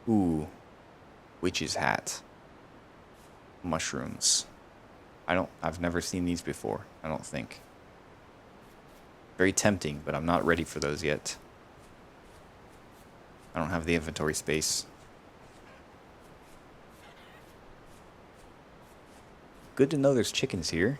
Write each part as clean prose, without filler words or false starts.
Ooh, witch's hat. Mushrooms. I've never seen these before, I don't think. Very tempting, but I'm not ready for those yet. I don't have the inventory space. Good to know there's chickens here.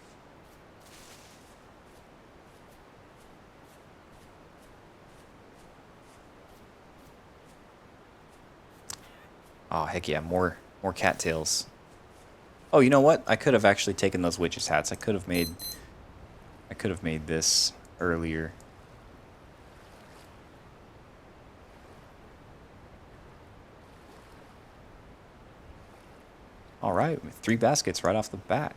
Oh, heck yeah, more cattails. Oh, you know what? I could have actually taken those witches' hats. I could have made this earlier. All right, 3 baskets right off the bat.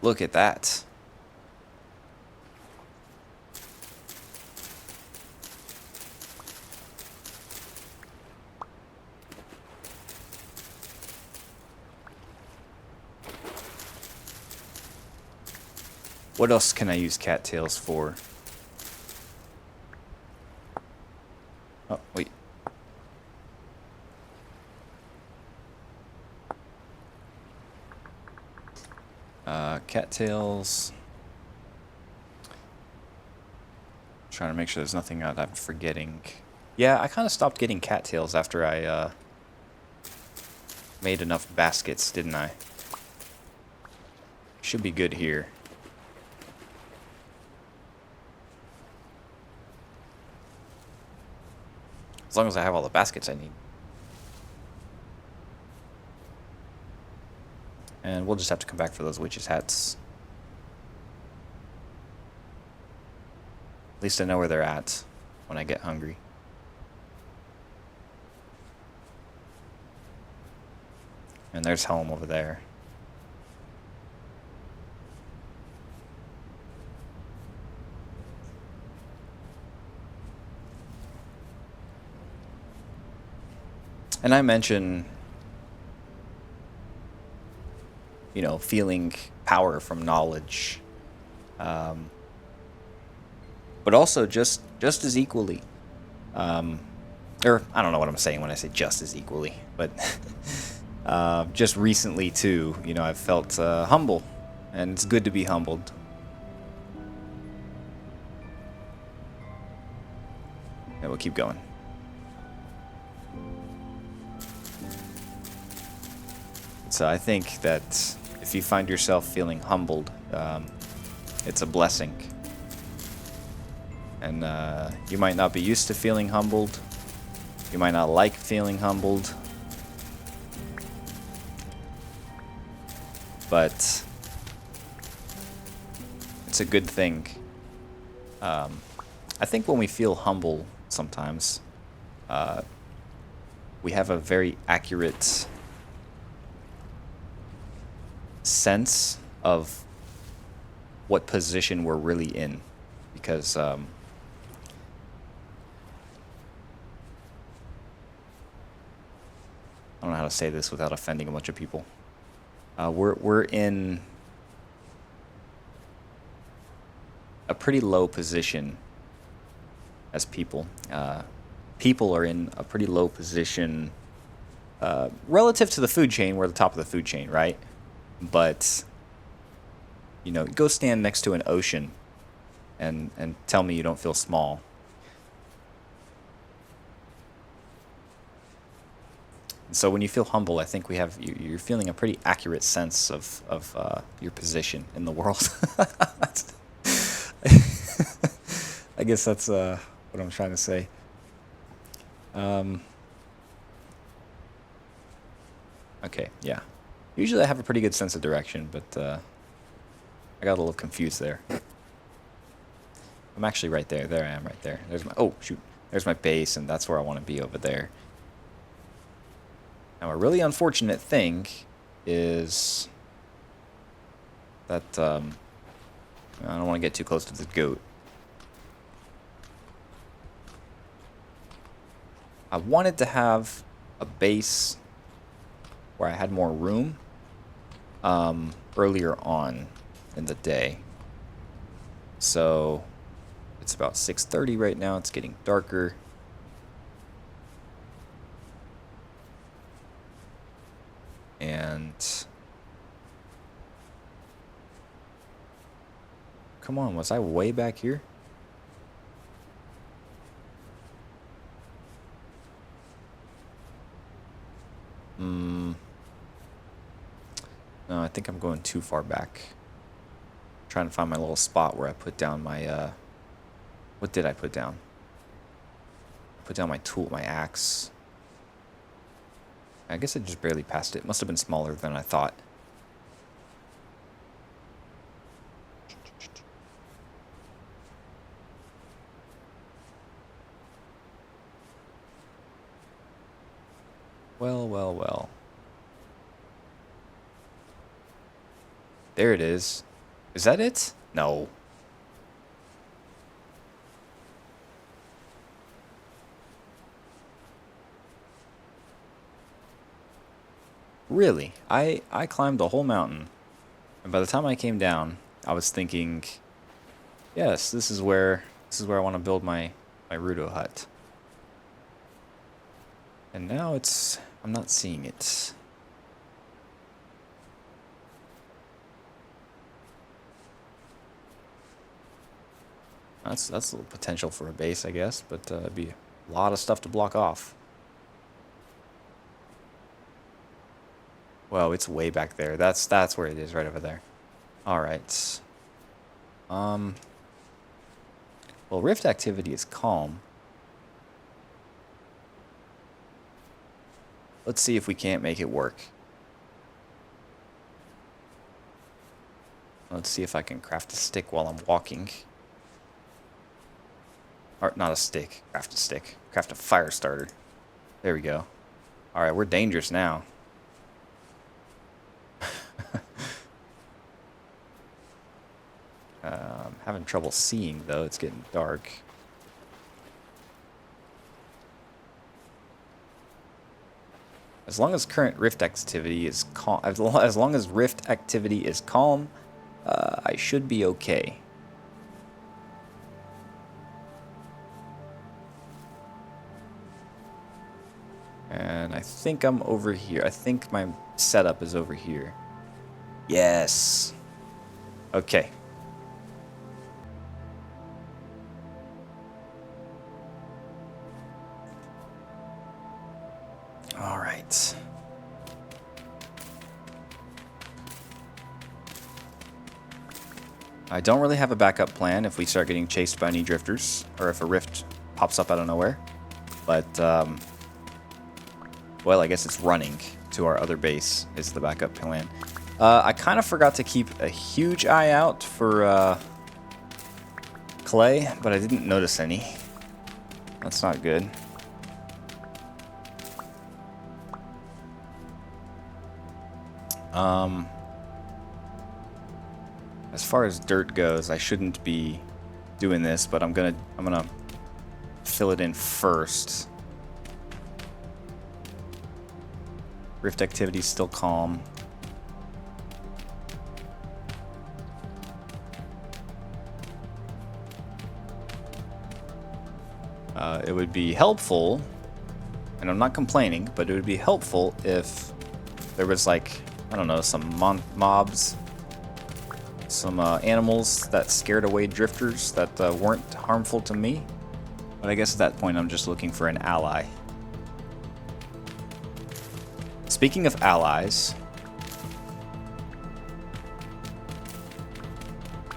Look at that. What else can I use cattails for? Oh, wait. Cattails. Trying to make sure there's nothing that I'm forgetting. Yeah, I kind of stopped getting cattails after I made enough baskets, didn't I? Should be good here. As long as I have all the baskets I need. And we'll just have to come back for those witches' hats. At least I know where they're at when I get hungry. And there's home over there. And I mention, you know, feeling power from knowledge. But also just as equally. Or, I don't know what I'm saying when I say just as equally. But just recently, too, you know, I've felt humble. And it's good to be humbled. And we'll keep going. So I think that if you find yourself feeling humbled, it's a blessing. And you might not be used to feeling humbled. You might not like feeling humbled. But it's a good thing. I think when we feel humble sometimes, we have a very accurate sense of what position we're really in, because I don't know how to say this without offending a bunch of people. We're in a pretty low position as people. People are in a pretty low position relative to the food chain. We're at the top of the food chain, right? But, you know, go stand next to an ocean and tell me you don't feel small. And so when you feel humble, I think you're feeling a pretty accurate sense of your position in the world. I guess that's what I'm trying to say. Okay, yeah. Usually I have a pretty good sense of direction, but I got a little confused there. I'm actually right there. There I am right there. There's my... Oh, shoot. There's my base, and that's where I want to be over there. Now, a really unfortunate thing is that I don't want to get too close to the goat. I wanted to have a base where I had more room earlier on in the day. So it's about 6:30 right now. It's getting darker. And come on, was I way back here? No, I think I'm going too far back. Trying to find my little spot where I put down my, what did I put down? Put down my tool, my axe. I guess I just barely passed it. Must have been smaller than I thought. Well, well, well. There it is. Is that it? No. Really? I climbed the whole mountain. And by the time I came down, I was thinking, yes, this is where I want to build my Rudo hut. And now I'm not seeing it. That's a little potential for a base, I guess, but it'd be a lot of stuff to block off. Whoa, it's way back there. That's where it is, right over there. All right. Well, rift activity is calm. Let's see if we can't make it work. Let's see if I can craft a stick while I'm walking. Or, not a stick. Craft a stick. Craft a fire starter. There we go. Alright, we're dangerous now. Having trouble seeing, though. It's getting dark. As long as current rift activity is calm, as long as rift activity is calm, I should be okay. And I think I'm over here. I think my setup is over here. Yes. Okay. All right. I don't really have a backup plan if we start getting chased by any drifters, or if a rift pops up out of nowhere. But, well, I guess it's running to our other base is the backup plan. I kind of forgot to keep a huge eye out for clay, but I didn't notice any. That's not good. As far as dirt goes, I shouldn't be doing this, but I'm gonna fill it in first. Rift activity is still calm. It would be helpful, and I'm not complaining, but it would be helpful if there was, like, I don't know, some mobs, some animals that scared away drifters that weren't harmful to me. But I guess at that point I'm just looking for an ally. Speaking of allies,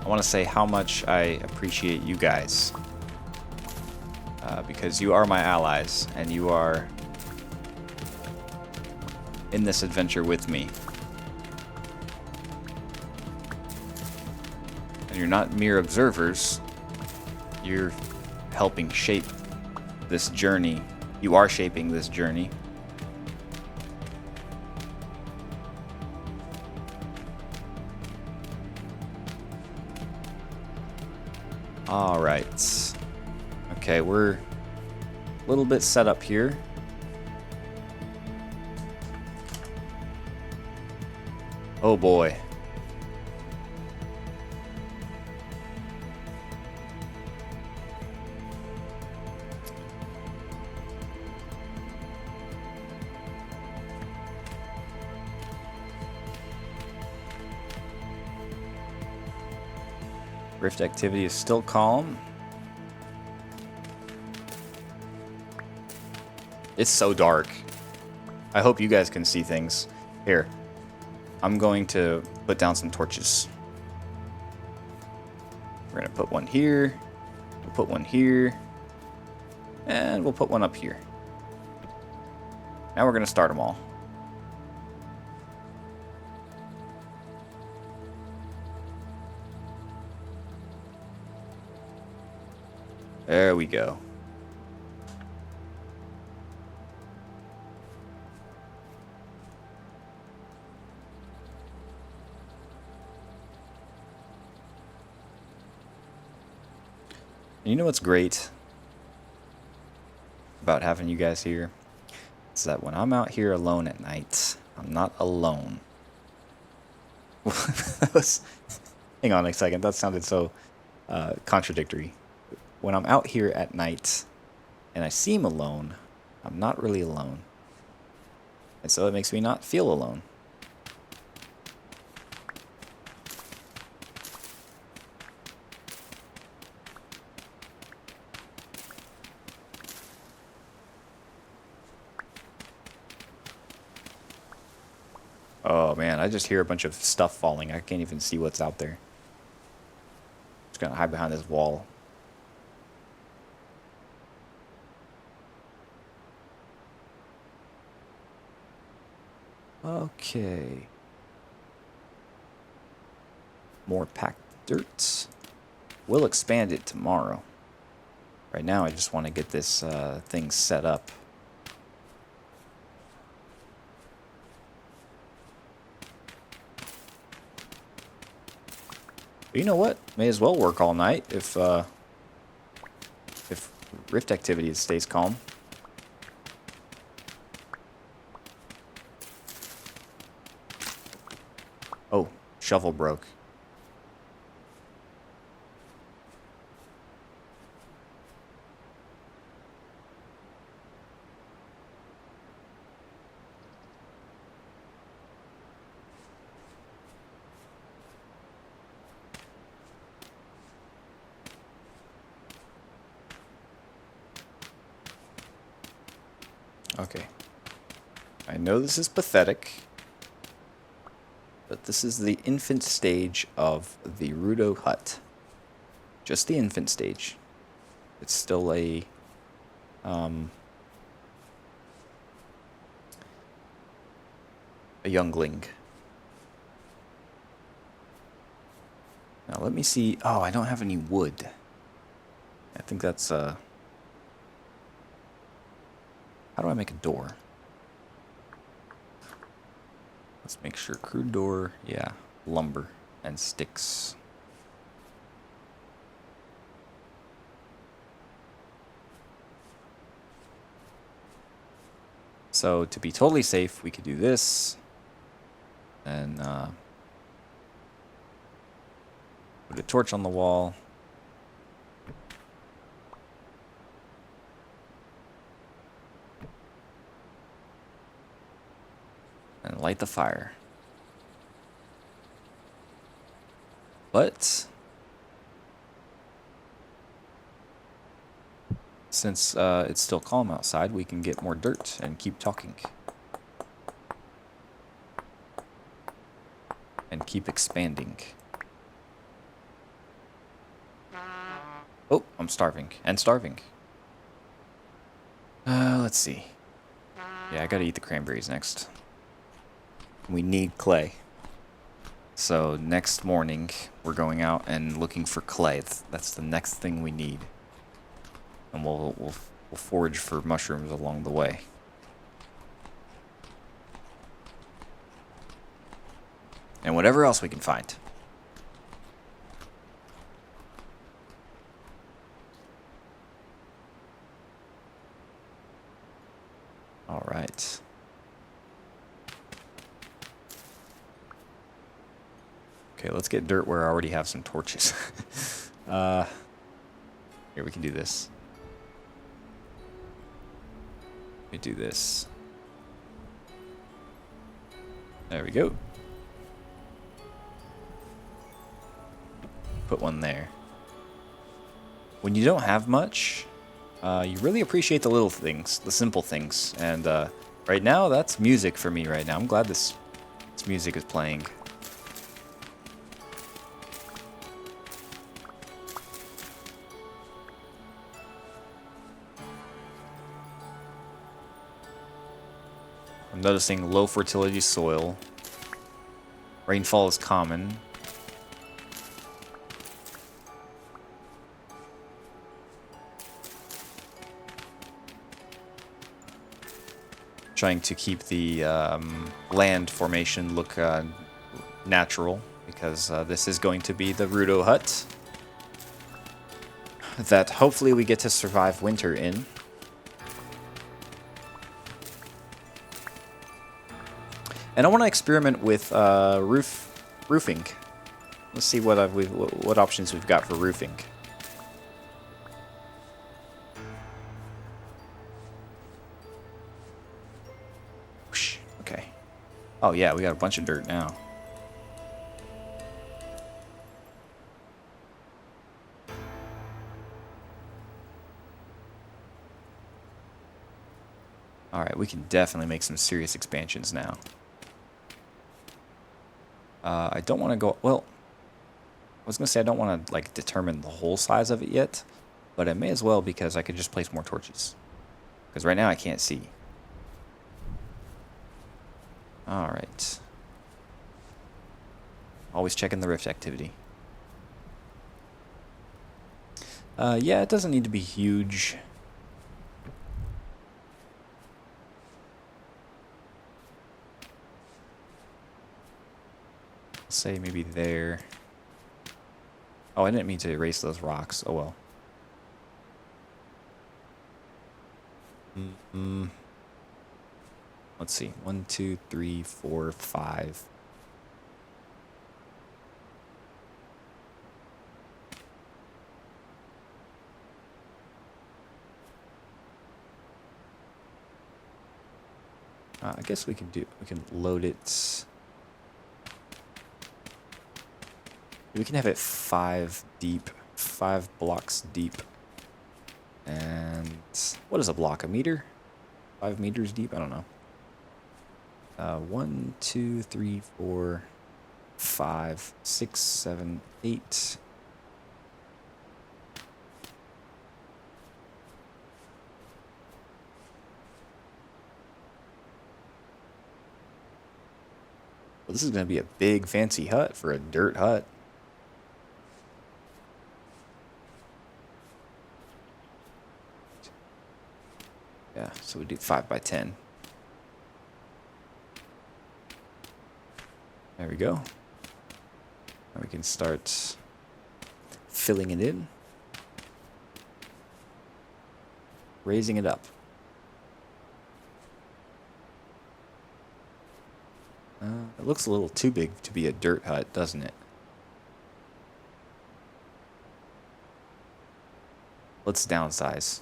I want to say how much I appreciate you guys. Because you are my allies, and you are in this adventure with me. And you're not mere observers. You're helping shape this journey. You are shaping this journey. All right. Okay, we're a little bit set up here. Oh boy. Rift activity is still calm. It's so dark. I hope you guys can see things. Here, I'm going to put down some torches. We're going to put one here. We'll put one here. And we'll put one up here. Now we're going to start them all. There we go. You know what's great about having you guys here? It's that when I'm out here alone at night, I'm not alone. Hang on a second, that sounded so contradictory. When I'm out here at night and I seem alone, I'm not really alone. And so it makes me not feel alone. Oh man, I just hear a bunch of stuff falling. I can't even see what's out there. Just gonna hide behind this wall. Okay. More packed dirt. We'll expand it tomorrow. Right now, I just want to get this thing set up. But you know what? May as well work all night if rift activity stays calm. Oh, shovel broke. Okay. I know this is pathetic, but this is the infant stage of the Rudo hut. Just the infant stage. It's still a youngling. Now let me see. Oh, I don't have any wood. I think that's how do I make a door? Let's make sure crude door, yeah, lumber and sticks. So to be totally safe, we could do this and put a torch on the wall. And light the fire. But since it's still calm outside, we can get more dirt and keep talking. And keep expanding. Oh, I'm starving. And starving. Let's see. Yeah, I gotta eat the cranberries next. We need clay. So next morning, we're going out and looking for clay. That's the next thing we need. And we'll forage for mushrooms along the way. And whatever else we can find. All right. Okay, let's get dirt where I already have some torches. Here, we can do this. We do this. There we go. put one there. When you don't have much, you really appreciate the little things, the simple things. And right now, that's music for me right now. I'm glad this music is playing. I'm noticing low fertility soil. Rainfall is common. Trying to keep the land formation look natural, because this is going to be the Rudo hut that hopefully we get to survive winter in. And I want to experiment with roofing. Let's see what options we've got for roofing. Whoosh, okay. Oh yeah, we got a bunch of dirt now. All right, we can definitely make some serious expansions now. I don't want to go, well, I was going to say I don't want to like determine the whole size of it yet, but I may as well, because I could just place more torches. Because right now I can't see. All right. Always checking the rift activity. Yeah, it doesn't need to be huge. Say maybe there. Oh, I didn't mean to erase those rocks. Oh well. Let's see. 1, 2, 3, 4, 5. I guess we can load it. We can have it 5 deep, 5 blocks deep. And what is a block? A meter? 5 meters deep? I don't know. 1, 2, 3, 4, 5, 6, 7, 8. Well, this is going to be a big fancy hut for a dirt hut. Yeah, so we do 5 by 10. There we go. Now we can start filling it in. Raising it up. It looks a little too big to be a dirt hut, doesn't it? Let's downsize.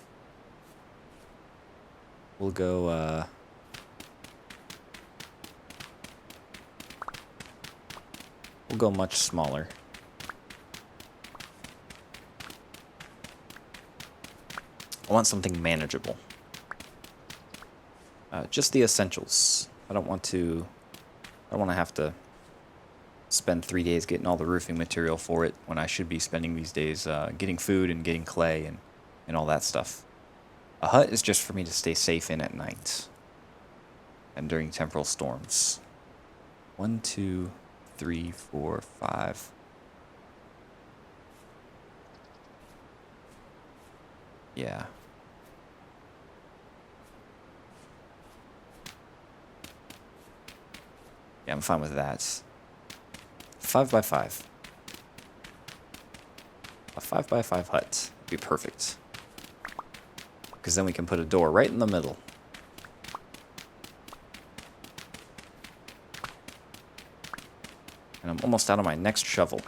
We'll go, we'll go much smaller. I want something manageable. Just the essentials. I don't want to have to spend 3 days getting all the roofing material for it when I should be spending these days getting food and getting clay and all that stuff. A hut is just for me to stay safe in at night and during temporal storms. 1, 2, 3, 4, 5. Yeah. Yeah, I'm fine with that. 5 by 5. A 5 by 5 hut would be perfect. Because then we can put a door right in the middle. And I'm almost out of my next shovel.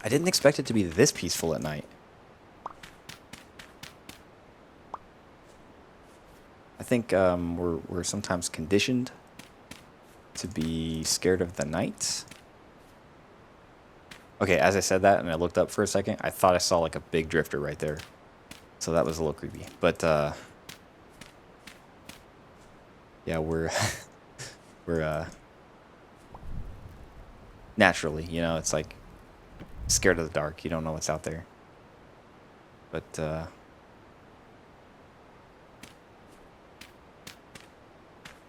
I didn't expect it to be this peaceful at night. I think we're sometimes conditioned to be scared of the night. Okay, as I said that and I looked up for a second, I thought I saw like a big drifter right there. So that was a little creepy. But yeah, we're we're naturally, you know, it's like scared of the dark. You don't know what's out there. But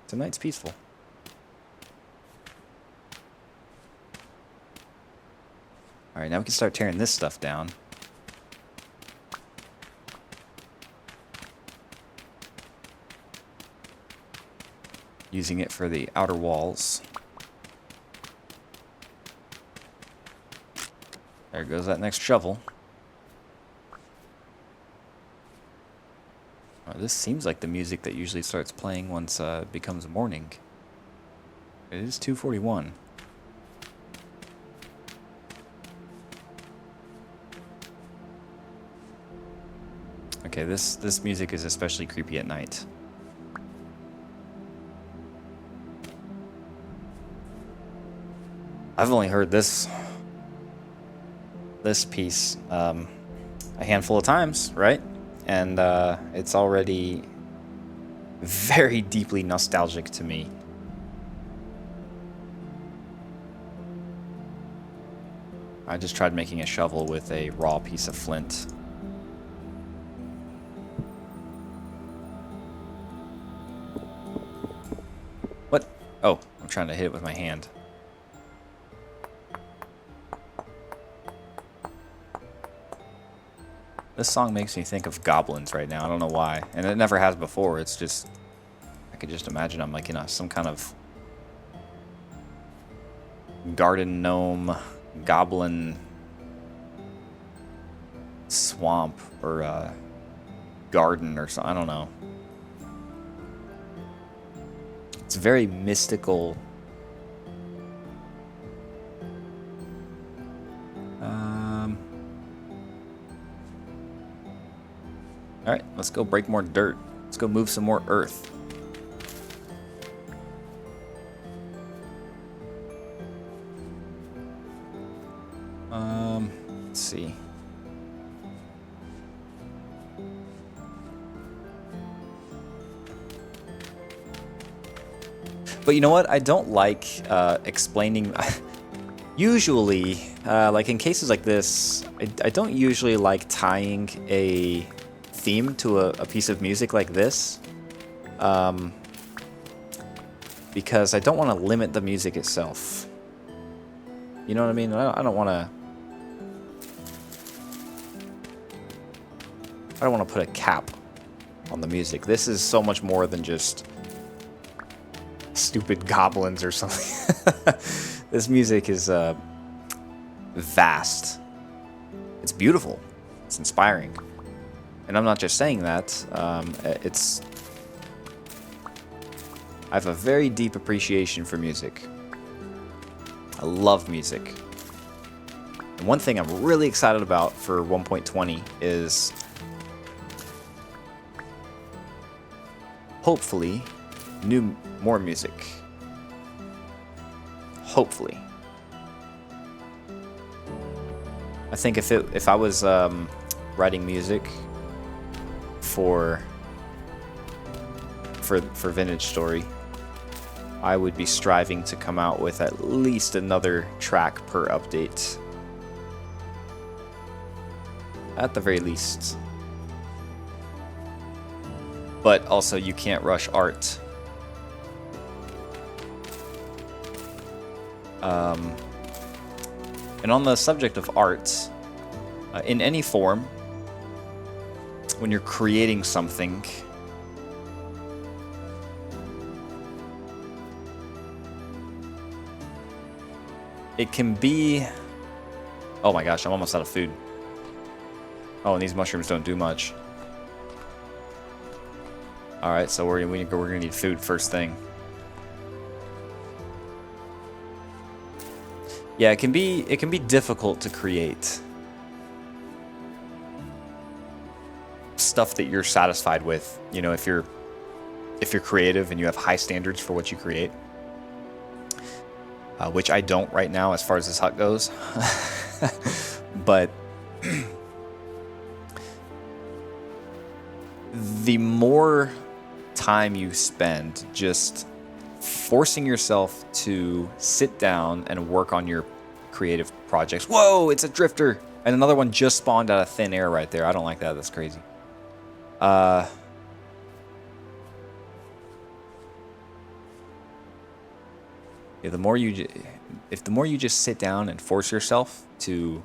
tonight's peaceful. All right, now we can start tearing this stuff down. Using it for the outer walls. There goes that next shovel. Oh, this seems like the music that usually starts playing once it becomes morning. It is 2:41. Okay, this music is especially creepy at night. I've only heard this piece a handful of times, right? And it's already very deeply nostalgic to me. I just tried making a shovel with a raw piece of flint. What? Oh, I'm trying to hit it with my hand. This song makes me think of goblins right now. I don't know why. And it never has before. It's just... I could just imagine I'm like in some kind of... garden gnome, goblin... swamp, or garden or something. I don't know. It's very mystical. Alright, let's go break more dirt. Let's go move some more earth. Let's see. But you know what? I don't like explaining... Usually, like in cases like this, I don't usually like tying a theme to a piece of music like this. Because I don't want to limit the music itself. You know what I mean? I don't want to... I don't want to put a cap on the music. This is so much more than just... stupid goblins or something. This music is vast. It's beautiful. It's inspiring. And I'm not just saying that. It's... I have a very deep appreciation for music. I love music. And one thing I'm really excited about for 1.20 is... hopefully, more music. Hopefully. I think if I was writing music for Vintage Story, I would be striving to come out with at least another track per update. At the very least. But also, you can't rush art. And on the subject of art, in any form, when you're creating something, it can be... Oh my gosh, I'm almost out of food. Oh, and these mushrooms don't do much. Alright, so we're gonna need food first thing. Yeah, it can be difficult to create stuff that you're satisfied with. You know, if you're creative and you have high standards for what you create, which I don't right now as far as this hut goes. But the more time you spend just forcing yourself to sit down and work on your creative projects. Whoa, it's a drifter. And another one just spawned out of thin air right there. I don't like that. That's crazy. Yeah, the more you just sit down and force yourself to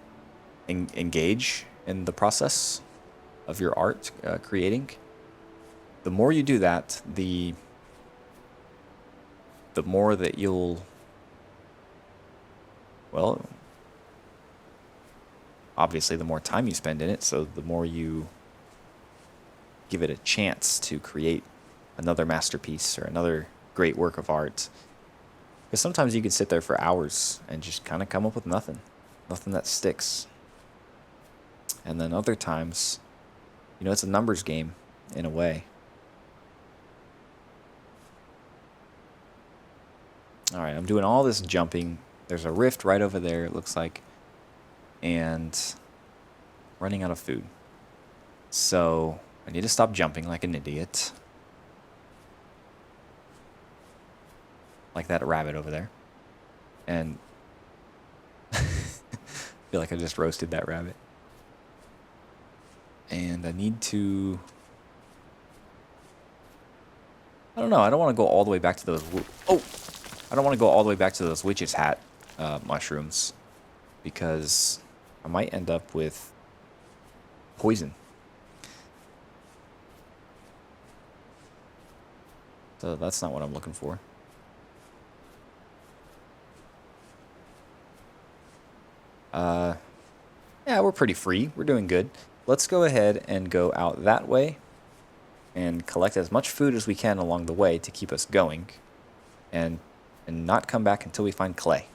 engage in the process of your art creating, the more you do that, the more that you'll, well, obviously the more time you spend in it, so the more you give it a chance to create another masterpiece or another great work of art. Because sometimes you can sit there for hours and just kind of come up with nothing that sticks. And then other times, it's a numbers game in a way. All right, I'm doing all this jumping. There's a rift right over there, it looks like. And running out of food. So I need to stop jumping like an idiot. Like that rabbit over there. And I feel like I just roasted that rabbit. And I need to... I don't know, I don't want to go all the way back to those... I don't want to go all the way back to those witch's hat mushrooms. Because I might end up with poison. So that's not what I'm looking for. Yeah, we're pretty free. We're doing good. Let's go ahead and go out that way and collect as much food as we can along the way to keep us going, and not come back until we find clay.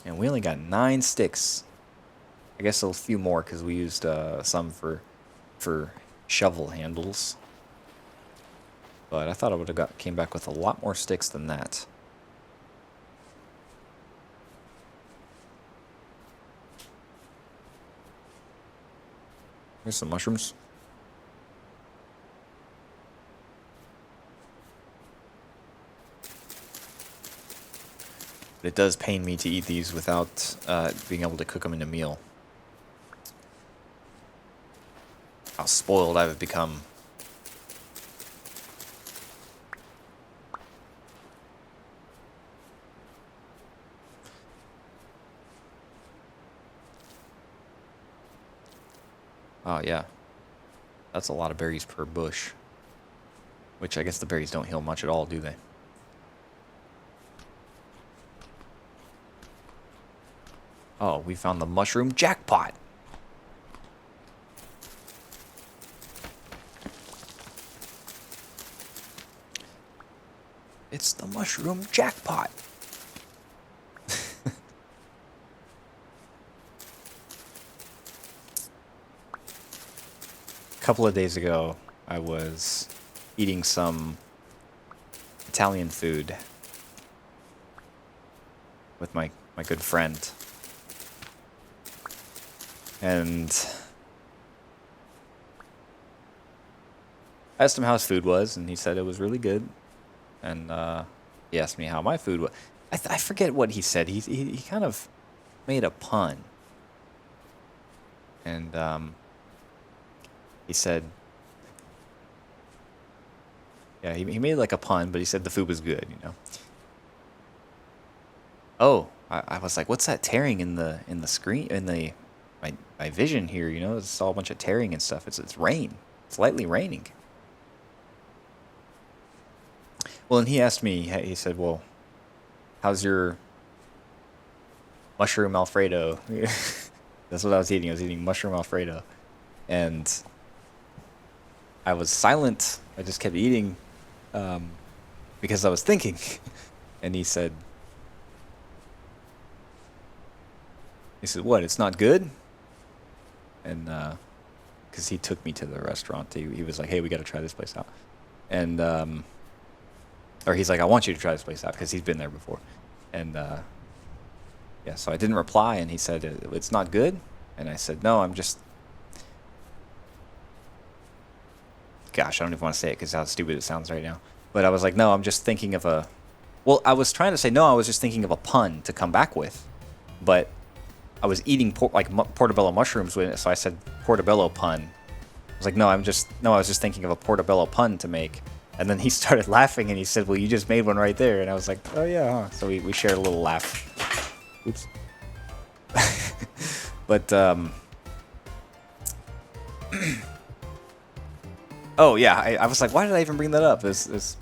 And we only got 9 sticks. I guess a few more because we used some for shovel handles. But I thought I would have came back with a lot more sticks than that. Here's some mushrooms. But it does pain me to eat these without being able to cook them in a meal. How spoiled I've become. Oh, yeah. That's a lot of berries per bush. Which I guess the berries don't heal much at all, do they? Oh, we found the mushroom jackpot. It's the mushroom jackpot. A couple of days ago, I was eating some Italian food with my good friend. And I asked him how his food was, and he said it was really good. And he asked me how my food was. I forget what he said. He kind of made a pun. And he said, yeah, he made like a pun, but he said the food was good, Oh, I was like, what's that tearing in the screen, in my vision here, It's all a bunch of tearing and stuff. It's rain. It's lightly raining. Well, and he asked me, he said, well, how's your mushroom Alfredo? That's what I was eating. I was eating mushroom Alfredo. And I was silent. I just kept eating because I was thinking. And he said, what, it's not good? And because he took me to the restaurant. He was like, hey, we got to try this place out. And, or he's like, I want you to try this place out because he's been there before. And, yeah, so I didn't reply, and he said, it's not good. And I said, no, I'm just, gosh, I don't even want to say it because how stupid it sounds right now. But I was like, no, I'm just thinking of a, well, I was trying to say, no, I was just thinking of a pun to come back with. But I was eating portobello mushrooms with it, so I said portobello pun. I was like, no, I was just thinking of a portobello pun to make. And then he started laughing, and he said, well, you just made one right there. And I was like, oh, yeah, huh? So we shared a little laugh. Oops. But, oh, yeah, I was like, why did I even bring that up? I was